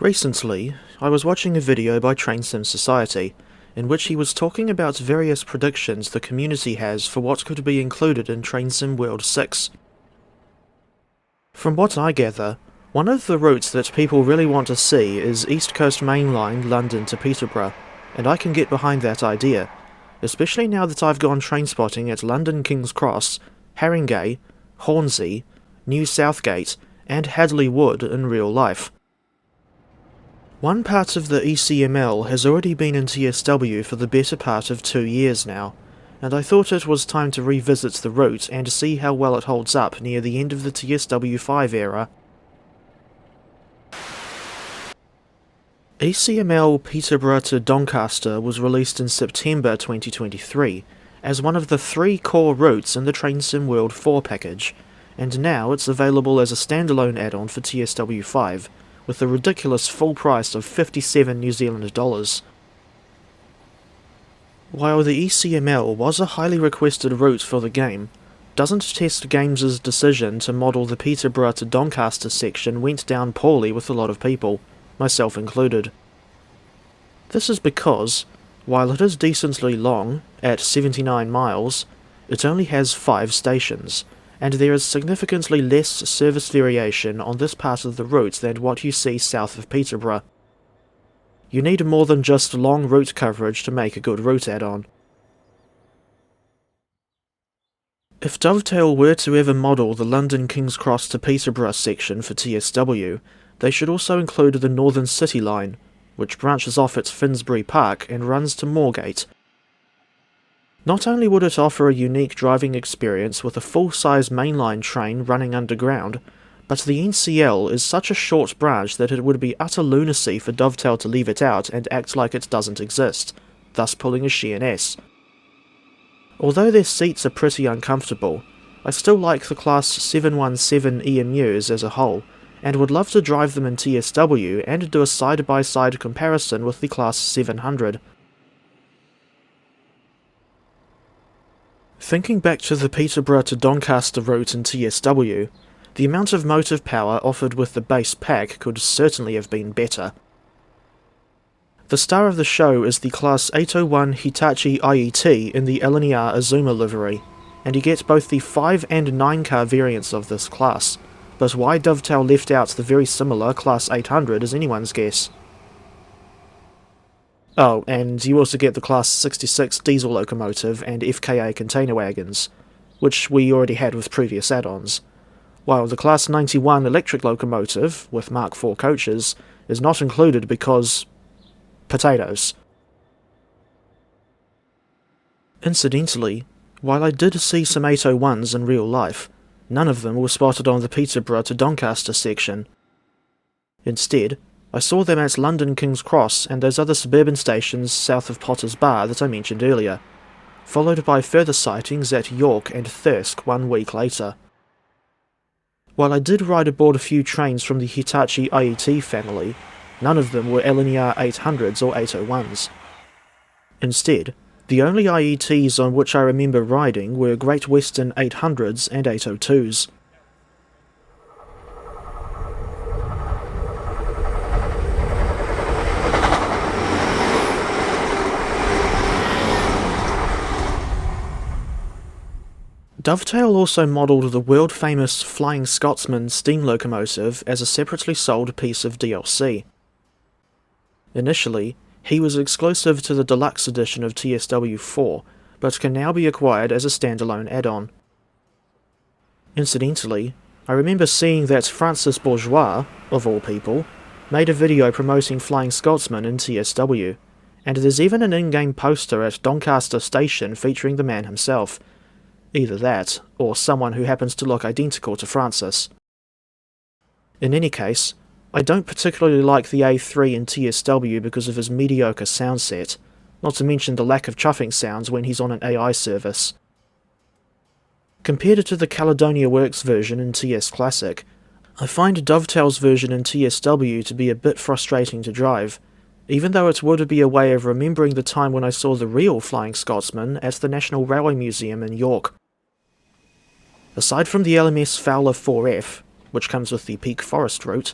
Recently, I was watching a video by Train Sim Society, in which he was talking about various predictions the community has for what could be included in Train Sim World 6. From what I gather, one of the routes that people really want to see is East Coast Main Line London to Peterborough, and I can get behind that idea, especially now that I've gone train spotting at London King's Cross, Haringey, Hornsey, New Southgate, and Hadley Wood in real life. One part of the ECML has already been in TSW for the better part of 2 years now, and I thought it was time to revisit the route and see how well it holds up near the end of the TSW5 era. ECML Peterborough to Doncaster was released in September 2023 as one of the 3 core routes in the Train Sim World 4 package, and now it's available as a standalone add-on for TSW5, with a ridiculous full price of 57 New Zealand dollars. While the ECML was a highly requested route for the game, Doesn't Test Games' decision to model the Peterborough to Doncaster section went down poorly with a lot of people, myself included. This is because, while it is decently long, at 79 miles, it only has 5 stations, and there is significantly less service variation on this part of the route than what you see south of Peterborough. You need more than just long route coverage to make a good route add-on. If Dovetail were to ever model the London King's Cross to Peterborough section for TSW, they should also include the Northern City Line, which branches off at Finsbury Park and runs to Moorgate. Not only would it offer a unique driving experience with a full-size mainline train running underground, but the NCL is such a short branch that it would be utter lunacy for Dovetail to leave it out and act like it doesn't exist, thus pulling a Sheerness. Although their seats are pretty uncomfortable, I still like the Class 717 EMUs as a whole, and would love to drive them in TSW and do a side-by-side comparison with the Class 700. Thinking back to the Peterborough to Doncaster route in TSW, the amount of motive power offered with the base pack could certainly have been better. The star of the show is the Class 801 Hitachi IET in the LNER Azuma livery, and you get both the 5 and 9 car variants of this class, but why Dovetail left out the very similar Class 800 is anyone's guess. Oh, and you also get the Class 66 diesel locomotive and FKA container wagons, which we already had with previous add-ons, while the Class 91 electric locomotive, with Mark IV coaches, is not included because potatoes. Incidentally, while I did see some 801s in real life, none of them were spotted on the Peterborough to Doncaster section. Instead, I saw them at London King's Cross and those other suburban stations south of Potter's Bar that I mentioned earlier, followed by further sightings at York and Thirsk 1 week later. While I did ride aboard a few trains from the Hitachi IET family, none of them were LNER 800s or 801s. Instead, the only IETs on which I remember riding were Great Western 800s and 802s. Dovetail also modelled the world-famous Flying Scotsman steam locomotive as a separately sold piece of DLC. Initially, he was exclusive to the deluxe edition of TSW4, but can now be acquired as a standalone add-on. Incidentally, I remember seeing that Francis Bourgeois, of all people, made a video promoting Flying Scotsman in TSW, and there's even an in-game poster at Doncaster Station featuring the man himself. Either that, or someone who happens to look identical to Francis. In any case, I don't particularly like the A3 in TSW because of his mediocre sound set, not to mention the lack of chuffing sounds when he's on an AI service. Compared it to the Caledonia Works version in TS Classic, I find Dovetail's version in TSW to be a bit frustrating to drive, even though it would be a way of remembering the time when I saw the real Flying Scotsman at the National Railway Museum in York. Aside from the LMS Fowler 4F, which comes with the Peak Forest route,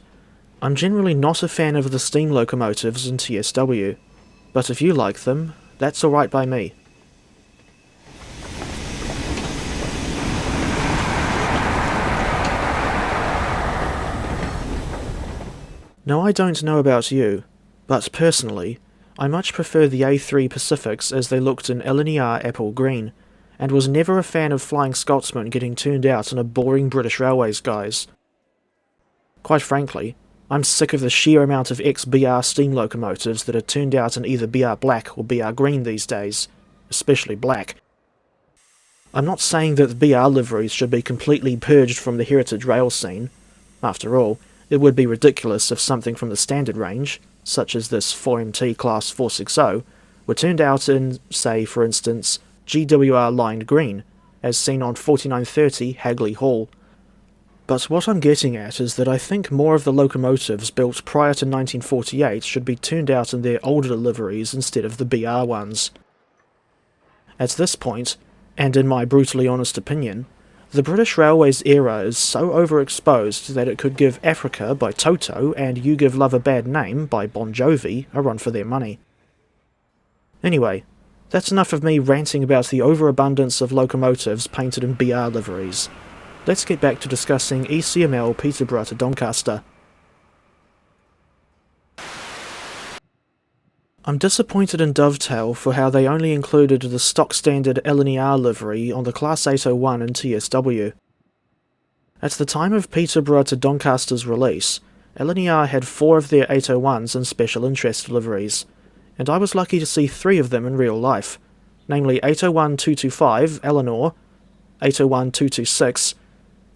I'm generally not a fan of the steam locomotives in TSW, but if you like them, that's alright by me. Now I don't know about you, but personally, I much prefer the A3 Pacifics as they looked in LNER Apple Green, and was never a fan of Flying Scotsman getting turned out in a boring British Railways guise. Quite frankly, I'm sick of the sheer amount of ex-BR steam locomotives that are turned out in either BR Black or BR Green these days, especially black. I'm not saying that BR liveries should be completely purged from the heritage rail scene. After all, it would be ridiculous if something from the standard range, such as this 4MT Class 460, were turned out in, say, for instance, GWR lined green, as seen on 4930 Hagley Hall. But what I'm getting at is that I think more of the locomotives built prior to 1948 should be turned out in their older liveries instead of the BR ones. At this point, and in my brutally honest opinion, the British Railways era is so overexposed that it could give Africa by Toto and You Give Love a Bad Name by Bon Jovi a run for their money. Anyway, that's enough of me ranting about the overabundance of locomotives painted in BR liveries. Let's get back to discussing ECML Peterborough to Doncaster. I'm disappointed in Dovetail for how they only included the stock standard LNER livery on the Class 801 in TSW. At the time of Peterborough to Doncaster's release, LNER had 4 of their 801s in special interest liveries, and I was lucky to see 3 of them in real life, namely 801-225 Eleanor, 801-226,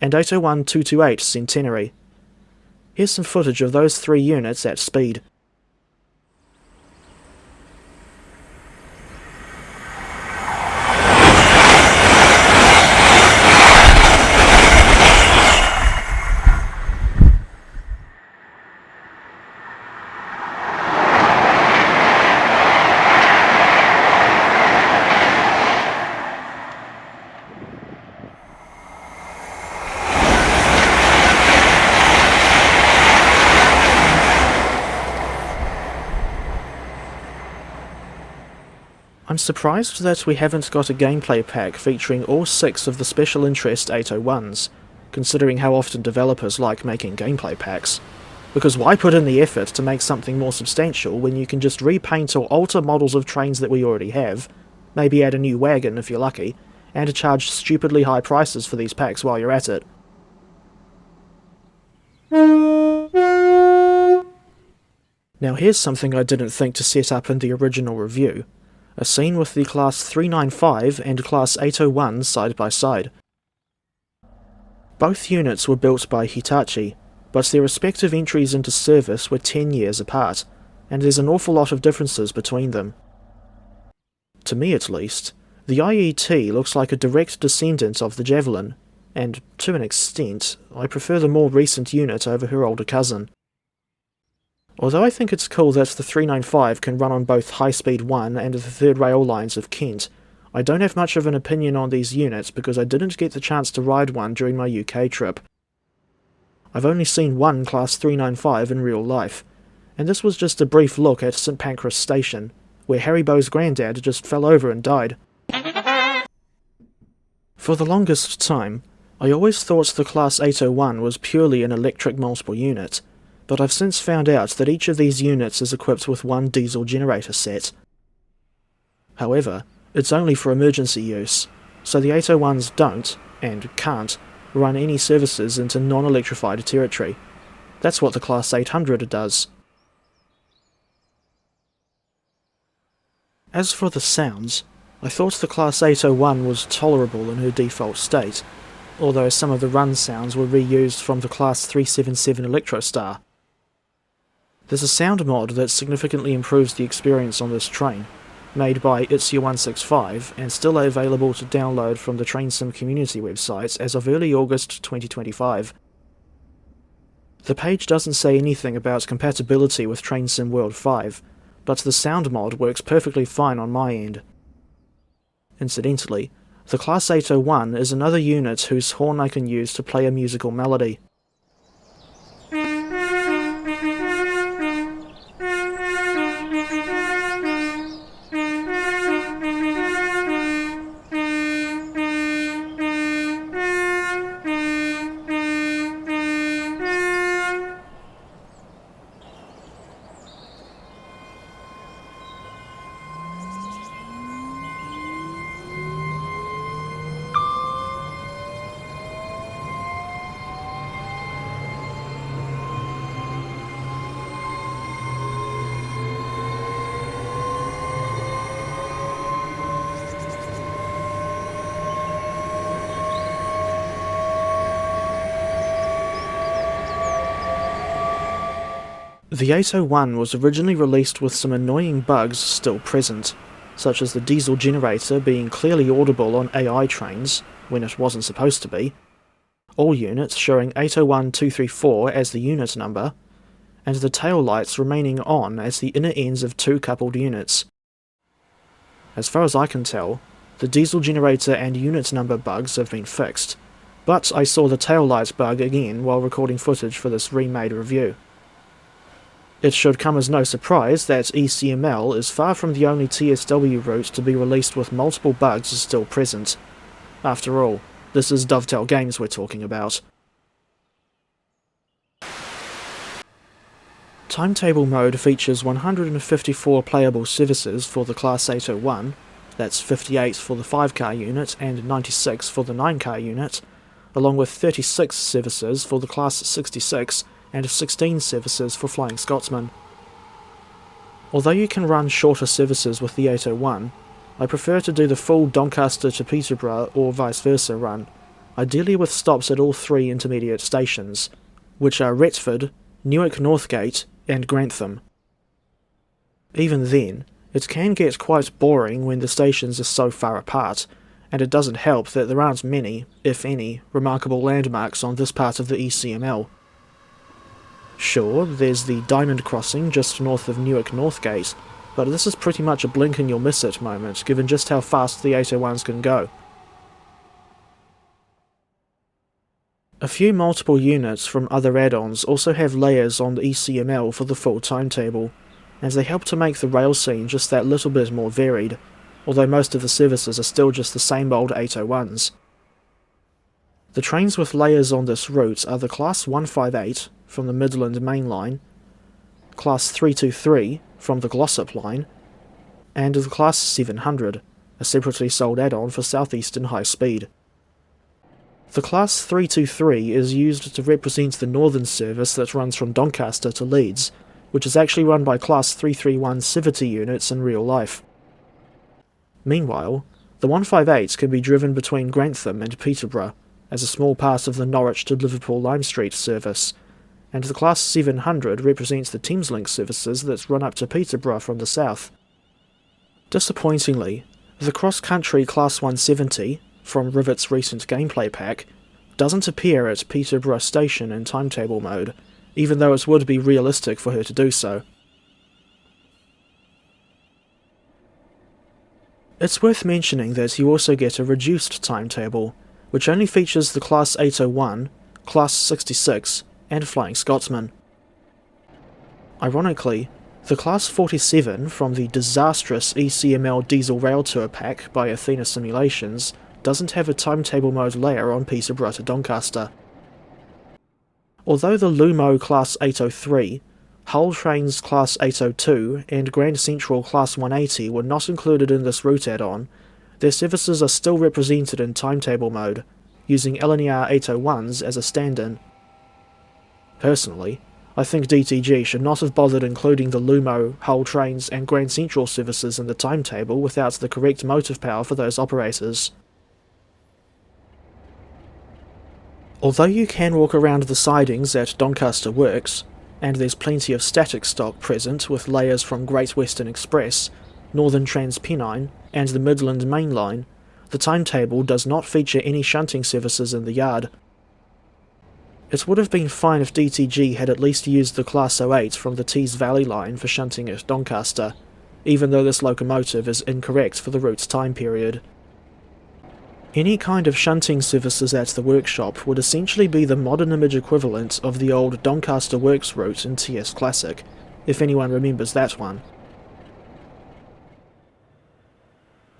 and 801-228 Centenary. Here's some footage of those 3 units at speed. I'm surprised that we haven't got a gameplay pack featuring all 6 of the special interest 801s, considering how often developers like making gameplay packs. Because why put in the effort to make something more substantial when you can just repaint or alter models of trains that we already have, maybe add a new wagon if you're lucky, and charge stupidly high prices for these packs while you're at it. Now here's something I didn't think to set up in the original review. A scene with the Class 395 and Class 801 side by side. Both units were built by Hitachi, but their respective entries into service were 10 years apart, and there's an awful lot of differences between them. To me at least, the IET looks like a direct descendant of the Javelin, and to an extent, I prefer the more recent unit over her older cousin. Although I think it's cool that the 395 can run on both High Speed 1 and the third rail lines of Kent, I don't have much of an opinion on these units because I didn't get the chance to ride one during my UK trip. I've only seen one Class 395 in real life, and this was just a brief look at St Pancras Station, where Haribo's granddad just fell over and died. For the longest time, I always thought the Class 801 was purely an electric multiple unit, but I've since found out that each of these units is equipped with one diesel generator set. However, it's only for emergency use, so the 801s don't, and can't, run any services into non-electrified territory. That's what the Class 800 does. As for the sounds, I thought the Class 801 was tolerable in her default state, although some of the run sounds were reused from the Class 377 Electrostar. There's a sound mod that significantly improves the experience on this train, made by Itsia165 and still available to download from the TrainSim community website as of early August 2025. The page doesn't say anything about compatibility with TrainSim World 5, but the sound mod works perfectly fine on my end. Incidentally, the Class 801 is another unit whose horn I can use to play a musical melody. The 801 was originally released with some annoying bugs still present, such as the diesel generator being clearly audible on AI trains when it wasn't supposed to be, all units showing 801234 as the unit number, and the tail lights remaining on as the inner ends of two coupled units. As far as I can tell, the diesel generator and unit number bugs have been fixed, but I saw the tail light bug again while recording footage for this remade review. It should come as no surprise that ECML is far from the only TSW route to be released with multiple bugs still present. After all, this is Dovetail Games we're talking about. Timetable mode features 154 playable services for the Class 801, that's 58 for the 5-car unit and 96 for the 9-car unit, along with 36 services for the Class 66 and 16 services for Flying Scotsman. Although you can run shorter services with the 801, I prefer to do the full Doncaster to Peterborough or vice versa run, ideally with stops at all three intermediate stations, which are Retford, Newark Northgate and Grantham. Even then, it can get quite boring when the stations are so far apart, and it doesn't help that there aren't many, if any, remarkable landmarks on this part of the ECML. Sure, there's the Diamond Crossing just north of Newark Northgate, but this is pretty much a blink and you'll miss it moment, given just how fast the 801s can go. A few multiple units from other add-ons also have layers on the ECML for the full timetable, and they help to make the rail scene just that little bit more varied, although most of the services are still just the same old 801s. The trains with layers on this route are the Class 158 from the Midland Main Line, Class 323 from the Glossop Line, and the Class 700, a separately sold add-on for Southeastern High Speed. The Class 323 is used to represent the northern service that runs from Doncaster to Leeds, which is actually run by Class 331 Civity units in real life. Meanwhile, the 158s can be driven between Grantham and Peterborough, as a small part of the Norwich to Liverpool Lime Street service, and the Class 700 represents the Thameslink services that run up to Peterborough from the south. Disappointingly, the cross-country Class 170, from Rivet's recent gameplay pack, doesn't appear at Peterborough Station in timetable mode, even though it would be realistic for her to do so. It's worth mentioning that you also get a reduced timetable, which only features the Class 801, Class 66, and Flying Scotsman. Ironically, the Class 47 from the disastrous ECML Diesel Rail Tour pack by Athena Simulations doesn't have a timetable mode layer on Peterborough to Doncaster. Although the Lumo Class 803, Hull Trains Class 802 and Grand Central Class 180 were not included in this route add-on, their services are still represented in timetable mode, using LNER 801s as a stand-in. Personally, I think DTG should not have bothered including the Lumo, Hull Trains and Grand Central services in the timetable without the correct motive power for those operators. Although you can walk around the sidings at Doncaster Works, and there's plenty of static stock present with layers from Great Western Express, Northern TransPennine, and the Midland Main Line, the timetable does not feature any shunting services in the yard. It would have been fine if DTG had at least used the Class 08 from the Tees Valley line for shunting at Doncaster, even though this locomotive is incorrect for the route's time period. Any kind of shunting services at the workshop would essentially be the modern image equivalent of the old Doncaster Works route in TS Classic, if anyone remembers that one.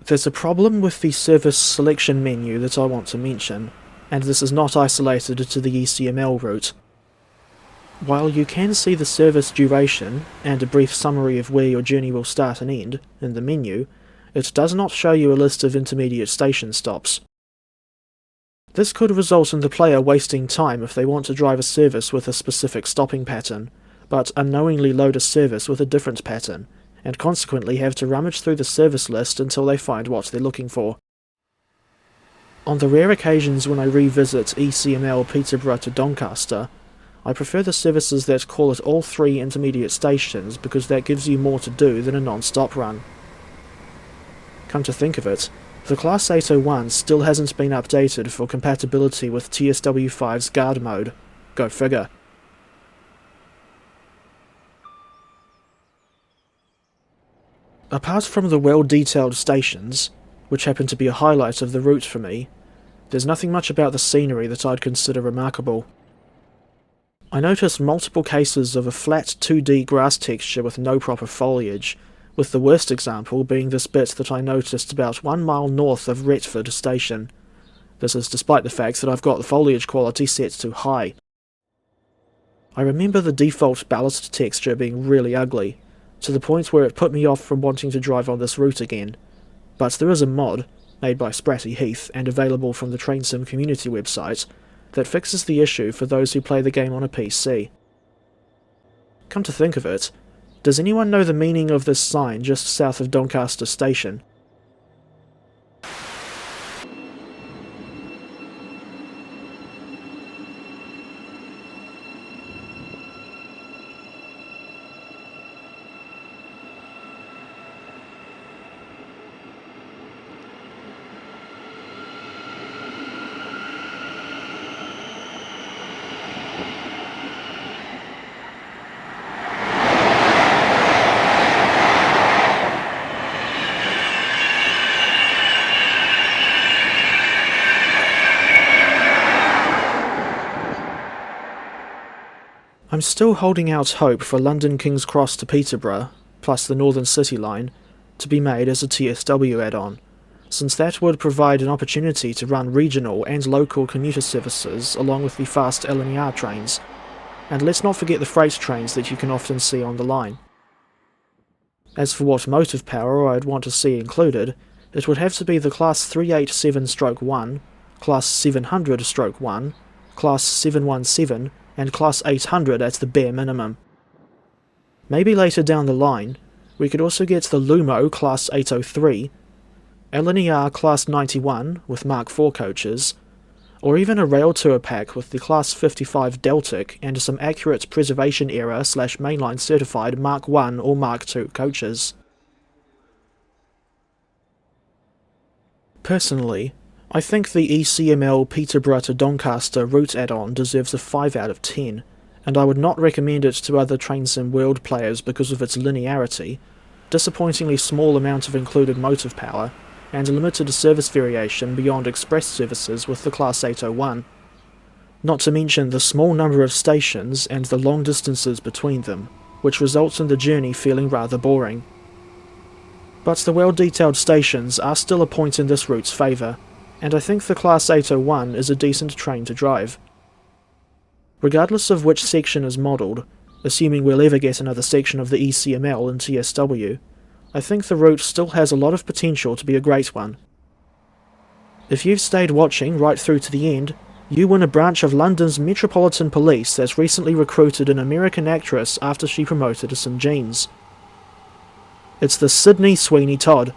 There's a problem with the service selection menu that I want to mention, and this is not isolated to the ECML route. While you can see the service duration and a brief summary of where your journey will start and end in the menu, it does not show you a list of intermediate station stops. This could result in the player wasting time if they want to drive a service with a specific stopping pattern, but unknowingly load a service with a different pattern, and consequently have to rummage through the service list until they find what they're looking for. On the rare occasions when I revisit ECML Peterborough to Doncaster, I prefer the services that call at all 3 intermediate stations because that gives you more to do than a non-stop run. Come to think of it, the Class 801 still hasn't been updated for compatibility with TSW5's guard mode. Go figure. Apart from the well-detailed stations, which happen to be a highlight of the route for me, there's nothing much about the scenery that I'd consider remarkable. I noticed multiple cases of a flat 2D grass texture with no proper foliage, with the worst example being this bit that I noticed about 1 mile north of Retford Station. This is despite the fact that I've got the foliage quality set to high. I remember the default ballast texture being really ugly, to the point where it put me off from wanting to drive on this route again, but there is a mod, made by Spratty Heath and available from the TrainSim community website, that fixes the issue for those who play the game on a PC. Come to think of it, does anyone know the meaning of this sign just south of Doncaster Station? I'm still holding out hope for London King's Cross to Peterborough, plus the Northern City line, to be made as a TSW add-on, since that would provide an opportunity to run regional and local commuter services along with the fast LNER trains, and let's not forget the freight trains that you can often see on the line. As for what motive power I'd want to see included, it would have to be the Class 387-1, Class 700-1, Class 717, and Class 800 at the bare minimum. Maybe later down the line, we could also get the Lumo Class 803, LNER Class 91 with Mark IV coaches, or even a rail tour pack with the Class 55 Deltic and some accurate preservation era/mainline certified Mark I or Mark II coaches. Personally, I think the ECML Peterborough to Doncaster route add-on deserves a 5 out of 10, and I would not recommend it to other TrainSim World players because of its linearity, disappointingly small amount of included motive power, and limited service variation beyond express services with the Class 801. Not to mention the small number of stations and the long distances between them, which results in the journey feeling rather boring. But the well-detailed stations are still a point in this route's favour, and I think the Class 801 is a decent train to drive. Regardless of which section is modelled, assuming we'll ever get another section of the ECML in TSW, I think the route still has a lot of potential to be a great one. If you've stayed watching right through to the end, you win a branch of London's Metropolitan Police that's recently recruited an American actress after she promoted to some jeans. It's the Sydney Sweeney Todd.